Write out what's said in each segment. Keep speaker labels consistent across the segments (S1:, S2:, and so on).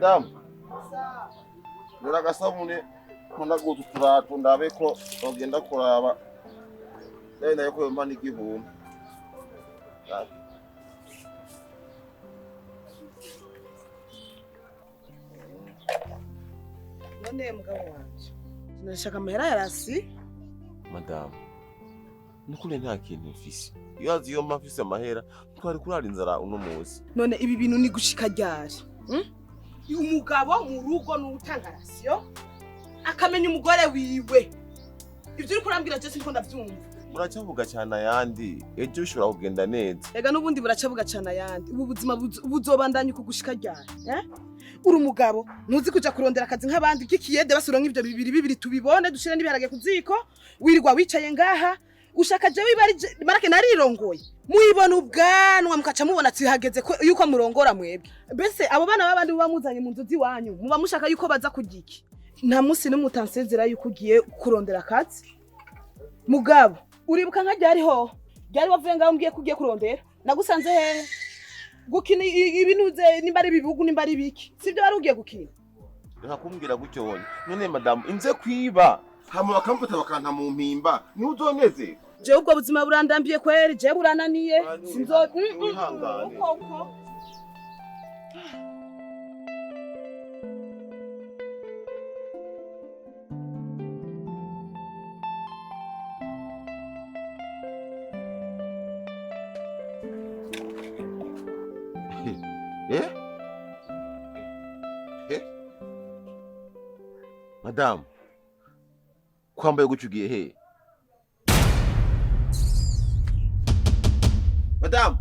S1: Madame. Niragasabune nkunda guturato ndabe ko ogenda kuraba. Dai nayo ko mani igihumbi.
S2: None mugabo wanje. Nashaka amahera yarasi.
S1: Madame. Nukuri nta kintu mfise. Iyo azi yo mafise amahera twari kurara inzara uno munsi.
S2: None ibi bintu ni gushika ryari? Umugabo mu rugo n'utanga rasiyo akamenya umugore wiwe. Ivyo uri kurambwira je sinko ndavyumva.
S1: Muracavuga cyane ayandi ejo ushobora kugenda neza.
S2: Ega nubundi buracavuga cyane ayandi. Ubu buzima buzobandanya uko gushika ryari? Uri umugabo ntuzi kuja kurondera akazi nk'abandi kikiyede basuronka ivyo bibiri tubibone dushira n'ibiharage kuziko wirirwa wicaye ngaha ushaka je wibari marake narirongoye muibona ubwanwa mukaca mubona tsihageze ko yuko murongora mwebwe bese abo bana babandi bamuzanye mu nzuzi wanyu muba mushaka yuko baza kugiki nta musi n'umutansezera yuko ugiye kurondera akazi mugabo uribuka nka ryari wavuye ngaho ngiye kugiye kurondera nagusanze hehe gukina ibinuze nimba ari bibugu nimba ari biki sivyo wari ugiye gukina
S1: reka kumbwira gutyo wone none madame inze kwiba hama bakamfuta bakanta mu mpimba ni uzoneze
S2: je ubwo buzima burandambiye kweri je burananiye sinzo uko
S1: Madame kwambaye gucugiye he Madame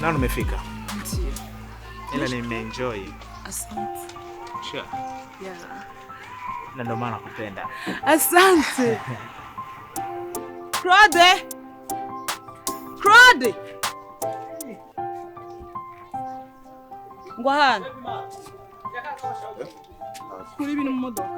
S3: Nani umefika? Ila nimeenjoy.
S2: Asante.
S3: Sure.
S2: Yeah.
S3: Na ndo maana nakupenda.
S2: Asante. Claude. Ngwahana. Kuri ibintu mu modoka.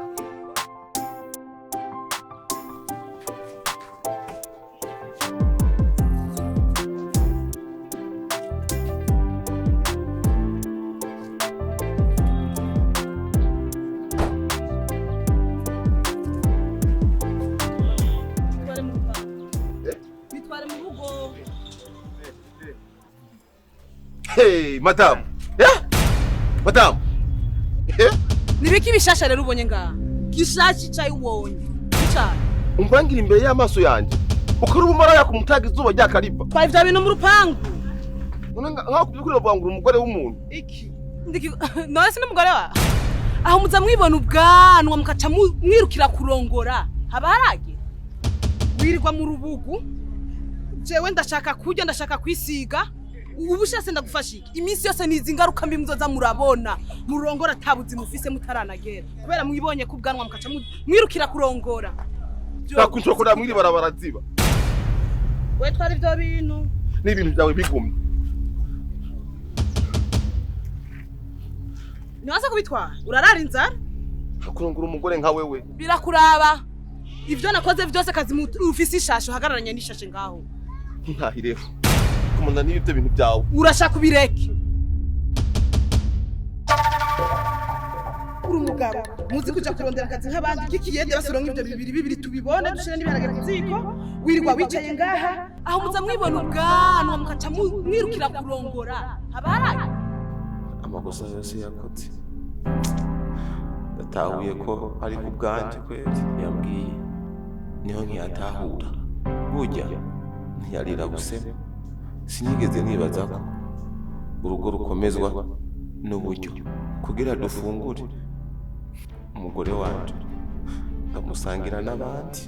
S1: Hey, madame. Madame.
S2: Nibiki bishasha rero ubonye ngaha. Gishashi cyayi ubonye. Cyane.
S1: Umvangira imbere y'amaso yanje. Ukuri umara yakumutaga izuba ryakaripa.
S2: Twa ivya bintu mu rupangu.
S1: None nka kubyukuri bavangura umugore w'umuntu.
S2: Iki. None se n'umugore wa. Aho muza mwibona ubwanwa mukaca mwirukira kurongora. Haba harage. Wirirwa mu rubugu. Jewe ndashaka kurya ndashaka kwisiga. Ubushase ndagufasha iki iminsi yose nizi ngaruka mbi muzoza murabona murongora atabuzi mufise mutaranagera kubera mwibonye kubwanwa mukaca mwirukira kurongora
S1: nakunshwa kora mwiri barabaraziba
S2: we twari byo bintu
S1: n'ibintu byawe bigumye
S2: nyaza kubitwara urarara inzara
S1: kurongora umugore nka wewe
S2: birakuraba ivyo nakoze vyose kazi ufise ishasho hagararanye n'ishashe ngaho
S1: ntahireho kumana n'ibyo bintu byawe
S2: urashaka ubireke uri umugabo muzi kuja kurondera akazi nk'abandi kikiyede basuronka ivyo bibiri tubibone dushira n'ibiharage kuziko wirirwa wicaye ngaha aho muza mwibona ubwanwa mukaca mwirukira kurongora habaraye
S1: amakosa yose yakoze ndatahuye ko ari ku bwanje kwezi yambwiye niho nkiyatahura burya ntiyarira busema. Sinigeze nibaza ko urugo rukomezwa n'uburyo kugira dufungure. Umugore wanje ndamusangira n'abandi.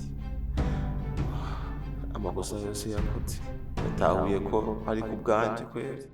S1: Amakosa yose yakoze yatahuye ko ari ku bwanje kweri.